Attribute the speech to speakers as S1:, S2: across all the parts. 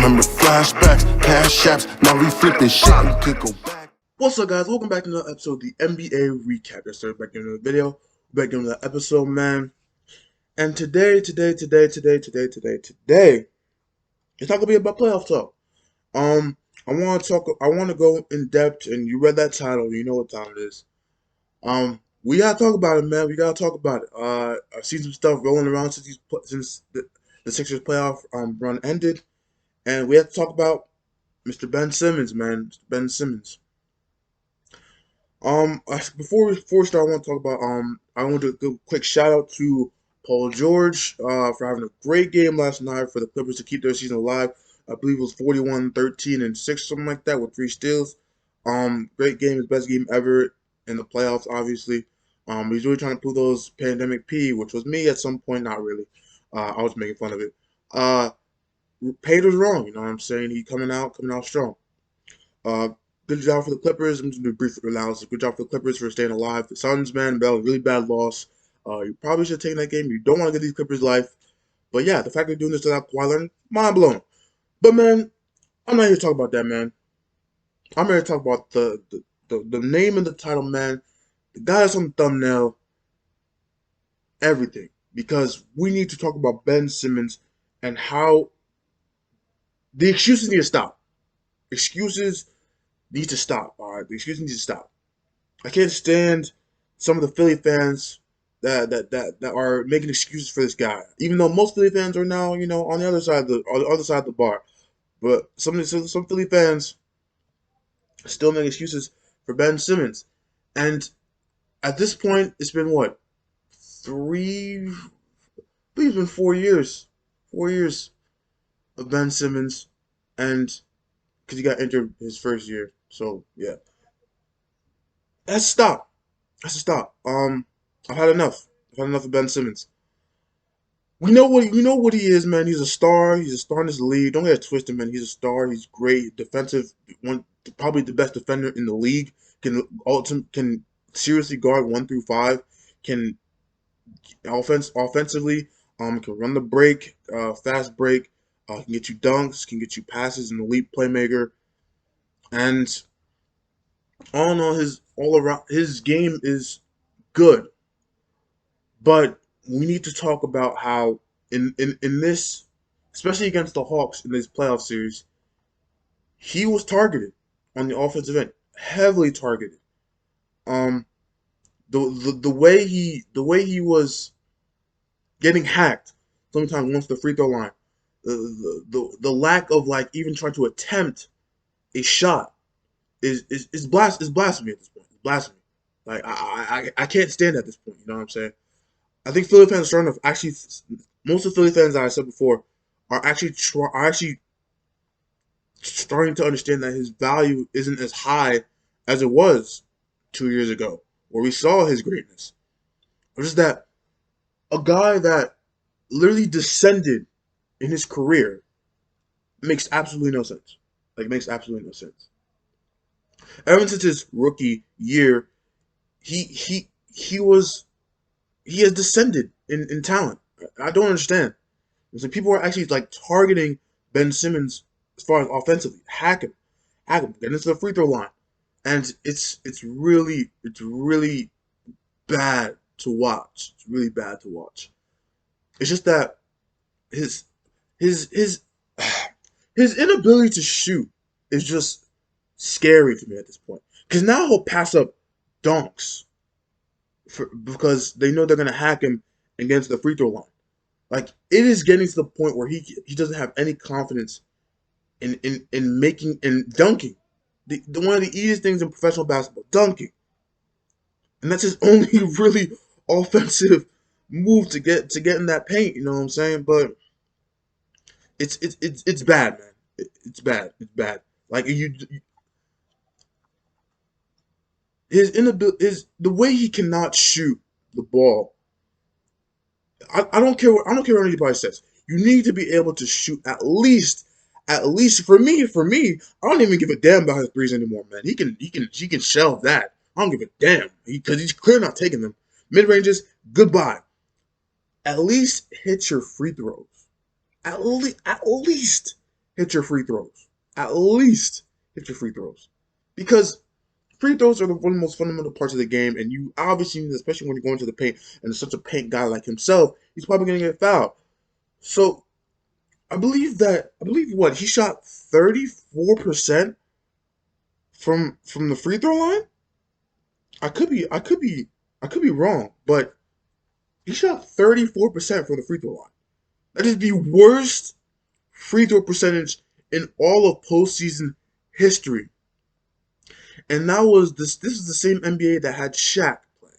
S1: Remember flashbacks, cash apps, now we flipping shit, we could go back.
S2: What's up, guys? Welcome back to another episode of the NBA Recap. Let's start back in the video, back in the episode, man. And today, it's not gonna be about playoff talk. I want to go in depth, and you read that title, you know what time it is. We gotta talk about it, man. We gotta talk about it. I've seen some stuff rolling around since the Sixers playoff run ended, and we have to talk about Mr. Ben Simmons, man. Mr. Ben Simmons. Before we start, I want to talk about I want to give a quick shout out to Paul George for having a great game last night for the Clippers to keep their season alive. I believe it was 41, 13, and 6, something like that, with 3 steals. Great game, his best game ever in the playoffs, obviously. He's really trying to pull those pandemic P, which was me at some point, not really. I was making fun of it. Page was wrong, you know what I'm saying? He coming out strong. Uh, Good job for the Clippers. I'm just going to do a brief analysis. Good job for the Clippers for staying alive. The Suns, man, really bad loss. You probably should have taken that game. You don't want to get these Clippers life. But yeah, the fact they're doing this without YLN, mind blown. But man, I'm not here to talk about that, man. I'm here to talk about the name and the title, man. The guy that's on the thumbnail, everything. Because we need to talk about Ben Simmons and how the excuses need to stop. Excuses need to stop, all right? The excuses need to stop. I can't stand some of the Philly fans that are making excuses for this guy. Even though most Philly fans are now, you know, on the other side of the bar. But some Philly fans still make excuses for Ben Simmons. And at this point, it's been what? I believe it's been 4 years. 4 years of Ben Simmons, and because he got injured his first year. So yeah. That's stop. That's a stop. I've had enough. I've had enough of Ben Simmons. We know what he is, man. He's a star. He's a star in this league. Don't get it twisted, man. He's a star. He's great, defensive. Probably the best defender in the league. Can seriously guard 1 through 5. Can offensively. Can run the break, fast break. Can get you dunks. Can get you passes. An elite playmaker. And all in all, his game is good. But we need to talk about how in this, especially against the Hawks in this playoff series, he was targeted on the offensive end, heavily targeted. Um, the way he was getting hacked sometimes once the free throw line, the lack of like even trying to attempt a shot is blasphemy at this point. It's blasphemy. Like I can't stand at this point. You know what I'm saying? I think Philly fans are starting to actually. Most of the Philly fans that I said before are actually starting to understand that his value isn't as high as it was 2 years ago, where we saw his greatness. Or just that a guy that literally descended in his career makes absolutely no sense. Like makes absolutely no sense. Ever since his rookie year, he he he was he has descended in talent. I don't understand. It's like people are actually like targeting Ben Simmons as far as offensively, hack him, get into the free throw line, and it's really bad to watch. It's really bad to watch. It's just that his his his his inability to shoot is just scary to me at this point. Because now he'll pass up dunks because they know they're gonna hack him against the free throw line. Like it is getting to the point where he doesn't have any confidence in making and dunking. One of the easiest things in professional basketball, dunking, and that's his only really offensive move to get in that paint. You know what I'm saying? But it's bad, man. It's bad. It's bad. Like his inability, the way he cannot shoot the ball. I don't care what anybody says. You need to be able to shoot at least for me. I don't even give a damn about his threes anymore, man. He can shelve that. I don't give a damn because he's clearly not taking them. Mid ranges, goodbye. At least hit your free throws. At least hit your free throws. At least hit your free throws. Because free throws are one of the most fundamental parts of the game, and you obviously, especially when you're going to the paint, and such a paint guy like himself, he's probably going to get fouled. So I believe what he shot 34% from the free throw line. I could be wrong, but he shot 34% from the free throw line. That is the worst free throw percentage in all of postseason history. And that was this. This is the same NBA that had Shaq play.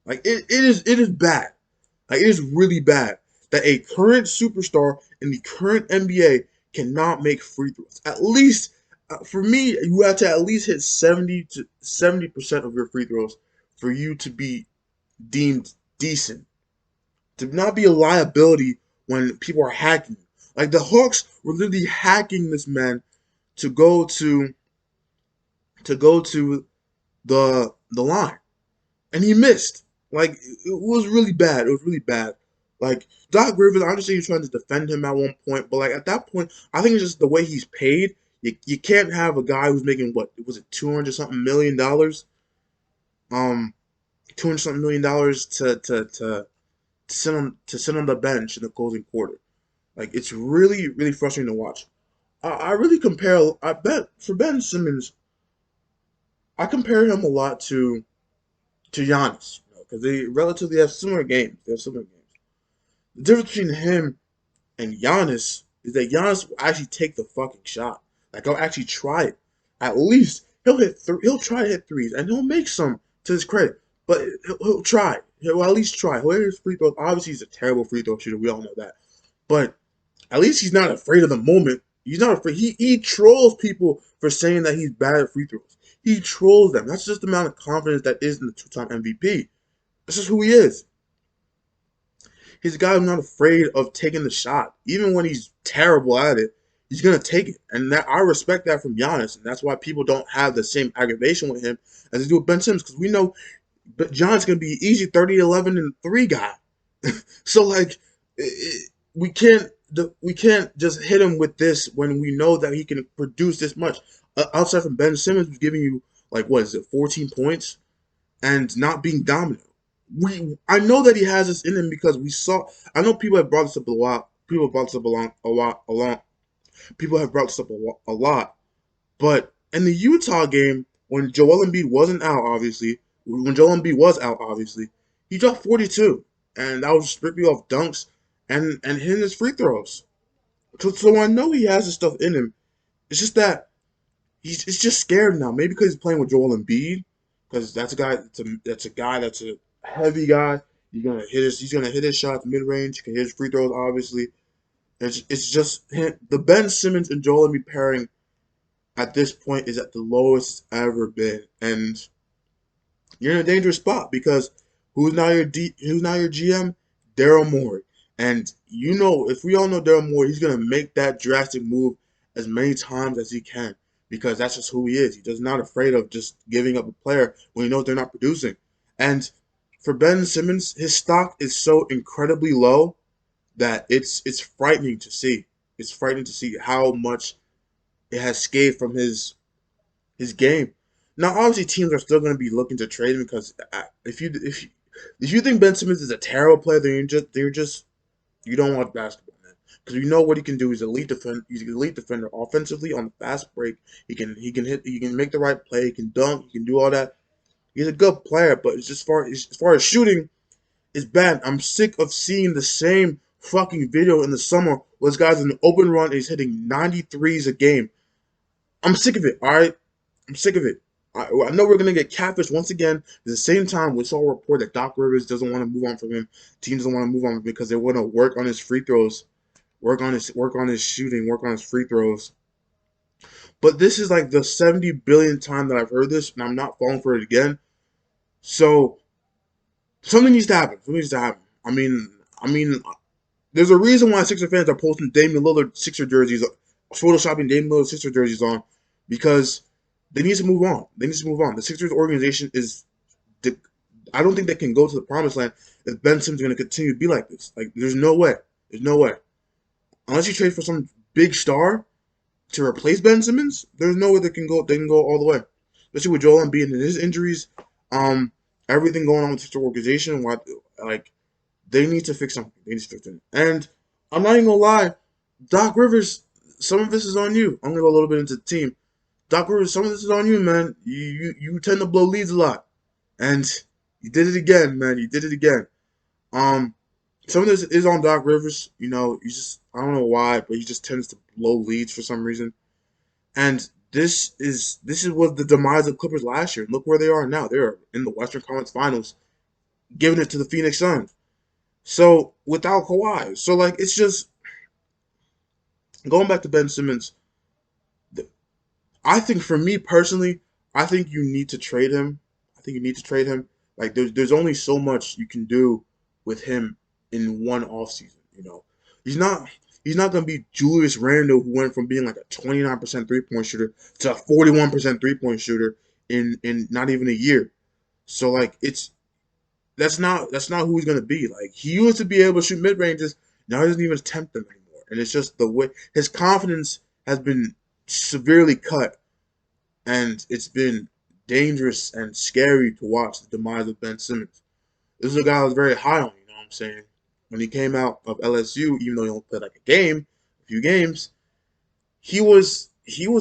S2: Like it is bad. Like it is really bad that a current superstar in the current NBA cannot make free throws. At least for me, you have to at least hit 70% of your free throws for you to be deemed decent. To not be a liability when people are hacking. Like the Hawks were literally hacking this man to go to the line, and he missed. Like it was really bad. It was really bad. Like Doc Rivers, I understand you're trying to defend him at one point, but like at that point, I think it's just the way he's paid. You can't have a guy who's making what was it $200 something million, 200 something million to sit on the bench in the closing quarter. Like it's really frustrating to watch. I really compare. I bet for Ben Simmons, I compare him a lot to Giannis, because they relatively have similar games. They have similar games. The difference between him and Giannis is that Giannis will actually take the fucking shot. Like he'll actually try it. At least he'll try to hit threes, and he'll make some to his credit. But he'll try. He'll at least try. He'll hit his free throws. Obviously, he's a terrible free throw shooter. We all know that. But at least he's not afraid of the moment. He's not afraid. He trolls people for saying that he's bad at free throws. He trolls them. That's just the amount of confidence that is in the two-time MVP. This is who he is. He's a guy who's not afraid of taking the shot. Even when he's terrible at it, he's going to take it. And that I respect that from Giannis. And that's why people don't have the same aggravation with him as they do with Ben Simmons. Because we know John's going to be easy 30, 11, and 3 guy. So, like, we can't just hit him with this when we know that he can produce this much. Outside from Ben Simmons, who's giving you, like, what is it, 14 points? And not being dominant. I know that he has this in him because we saw. I know people have brought this up a lot. People have brought this up a lot. People have brought this up a lot. But in the Utah game, when Joel Embiid wasn't out, obviously, when Joel Embiid was out, obviously, he dropped 42, and that was strictly off dunks and hitting his free throws. So I know he has this stuff in him. It's just that he's just scared now. Maybe because he's playing with Joel Embiid, because that's a guy that's a heavy guy. He's gonna hit his shot mid range. He can hit his free throws. Obviously, it's just him. The Ben Simmons and Joel Embiid pairing at this point is at the lowest it's ever been, and you're in a dangerous spot because who's now your GM? Daryl Morey. And you know, if we all know Daryl Morey, he's gonna make that drastic move as many times as he can because that's just who he is. He's just not afraid of just giving up a player when he knows they're not producing. And for Ben Simmons, his stock is so incredibly low that it's frightening to see. It's frightening to see how much it has scathed from his game. Now, obviously, teams are still going to be looking to trade him because if you think Ben Simmons is a terrible player, then you don't watch basketball, man. Because you know what he can do. He's He's an elite defender offensively on the fast break. He can make the right play. He can dunk. He can do all that. He's a good player, but it's just as far as shooting, it's bad. I'm sick of seeing the same fucking video in the summer where this guy's in an open run and he's hitting 93s a game. I'm sick of it, all right? I'm sick of it. I know we're going to get catfish once again. At the same time, we saw a report that Doc Rivers doesn't want to move on from him. Team doesn't want to move on because they want to work on his free throws, work on his shooting, work on his free throws. But this is like the 70 billionth time that I've heard this, and I'm not falling for it again. So something needs to happen. Something needs to happen. I mean, there's a reason why Sixer fans are posting Damian Lillard Sixer jerseys, photoshopping Damian Lillard Sixer jerseys on, because they need to move on. They need to move on. The Sixers organization I don't think they can go to the promised land if Ben Simmons is going to continue to be like this. Like, there's no way. There's no way. Unless you trade for some big star, to replace Ben Simmons, there's no way they can go. They can go all the way, especially with Joel Embiid and his injuries. Um, everything going on with the organization, like they need to fix something. They need to fix it. And I'm not even gonna lie, Doc Rivers. Some of this is on you. I'm gonna go a little bit into the team. Doc Rivers, some of this is on you, man. You tend to blow leads a lot, and you did it again, man. You did it again. Um, some of this is on Doc Rivers. You know, I don't know why, but he just tends to blow leads for some reason. And this is what the demise of Clippers last year. Look where they are now. They're in the Western Conference Finals, giving it to the Phoenix Suns. So without Kawhi, so like it's just going back to Ben Simmons. I think for me personally, I think you need to trade him. I think you need to trade him. Like there's only so much you can do with him in one offseason, you know. He's not he's not gonna be Julius Randle who went from being like a 29% 3-point shooter to a 41% 3-point shooter in not even a year. So like that's not who he's gonna be. Like he used to be able to shoot mid ranges, now he doesn't even attempt them anymore. And it's just the way his confidence has been severely cut, and it's been dangerous and scary to watch the demise of Ben Simmons. This is a guy I was very high on, you know what I'm saying? When he came out of LSU, even though he only played like a few games, he was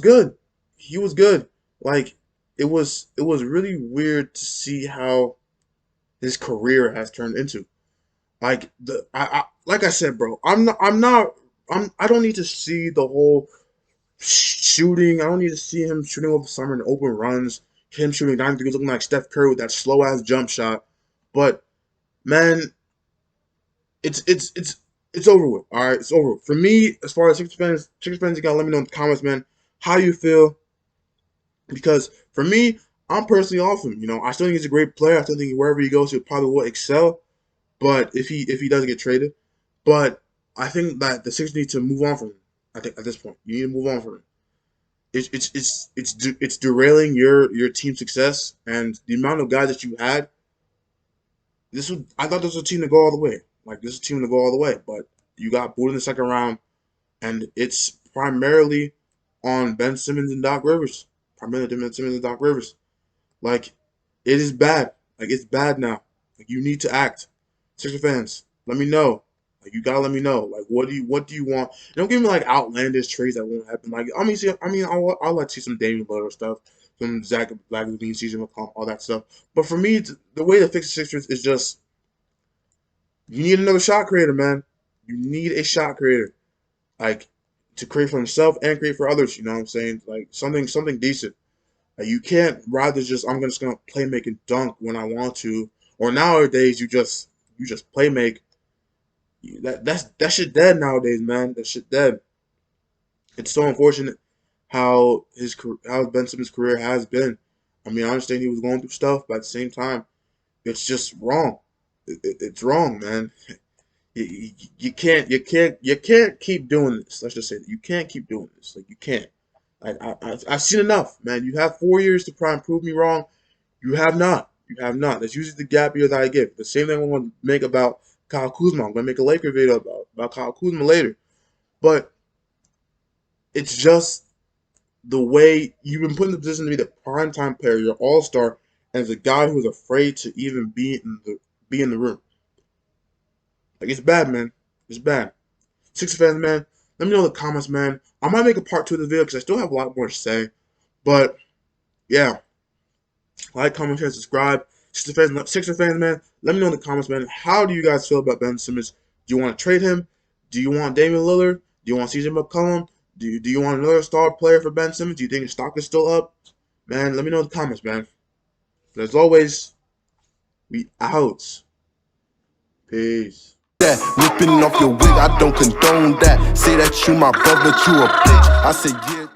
S2: good. He was good. Like it was really weird to see how his career has turned into. Like like I said, bro, I don't need to see the whole shooting. I don't need to see him shooting over the summer in open runs. Him shooting 9 threes, looking like Steph Curry with that slow ass jump shot. But man, it's over with. All right, it's over. For me, as far as Sixers fans, you gotta let me know in the comments, man. How you feel? Because for me, I'm personally off him. You know, I still think he's a great player. I still think wherever he goes, he'll probably will excel. But if he doesn't get traded, but I think that the Sixers need to move on from him. I think at this point, you need to move on from him. It's derailing your team success and the amount of guys that you had. I thought this was a team to go all the way. Like this is a team to go all the way, but you got booed in the second round, and it's primarily on Ben Simmons and Doc Rivers. Primarily Ben Simmons and Doc Rivers. Like it is bad. Like it's bad now. Like you need to act. Sixer fans, let me know. Like you gotta let me know. Like what do you want? And don't give me like outlandish trades that won't happen. Like I'll like to see some Damian Lillard stuff, some Zach Lagavine, CJ McCollum, all that stuff. But for me, the way to fix the Sixers is just you need another shot creator, man. You need a shot creator, like to create for himself and create for others. You know what I'm saying? Like something decent. Like you can't rather just I'm just gonna play make and dunk when I want to, or nowadays you just play make. That shit dead nowadays, man. That shit dead. It's so unfortunate how Ben Simmons' career has been. I mean, I understand he was going through stuff, but at the same time, it's just wrong. It's wrong, man. You can't keep doing this. Let's just say that you can't keep doing this. Like you can't. Like I've seen enough, man. You have 4 years to try and prove me wrong. You have not. You have not. That's usually the gap year that I give. The same thing I'm going to make about Kyle Kuzma. I'm going to make a Laker video about Kyle Kuzma later. But it's just the way you've been put in the position to be the primetime player, you're all-star, and as a guy who's afraid to even be in the room. Like it's bad, man. It's bad. Sixers fans, man, let me know in the comments, man. I might make a part 2 of the video because I still have a lot more to say. But yeah, like, comment, share, subscribe. Sixer fans, man, let me know in the comments, man. How do you guys feel about Ben Simmons? Do you want to trade him? Do you want Damian Lillard? Do you want CJ McCollum? Do you want another star player for Ben Simmons? Do you think his stock is still up? Man, let me know in the comments, man. But as always, we out. Peace.
S1: That ripping off your wig, I don't condone that. Say that you my brother, but you a bitch. I say yeah.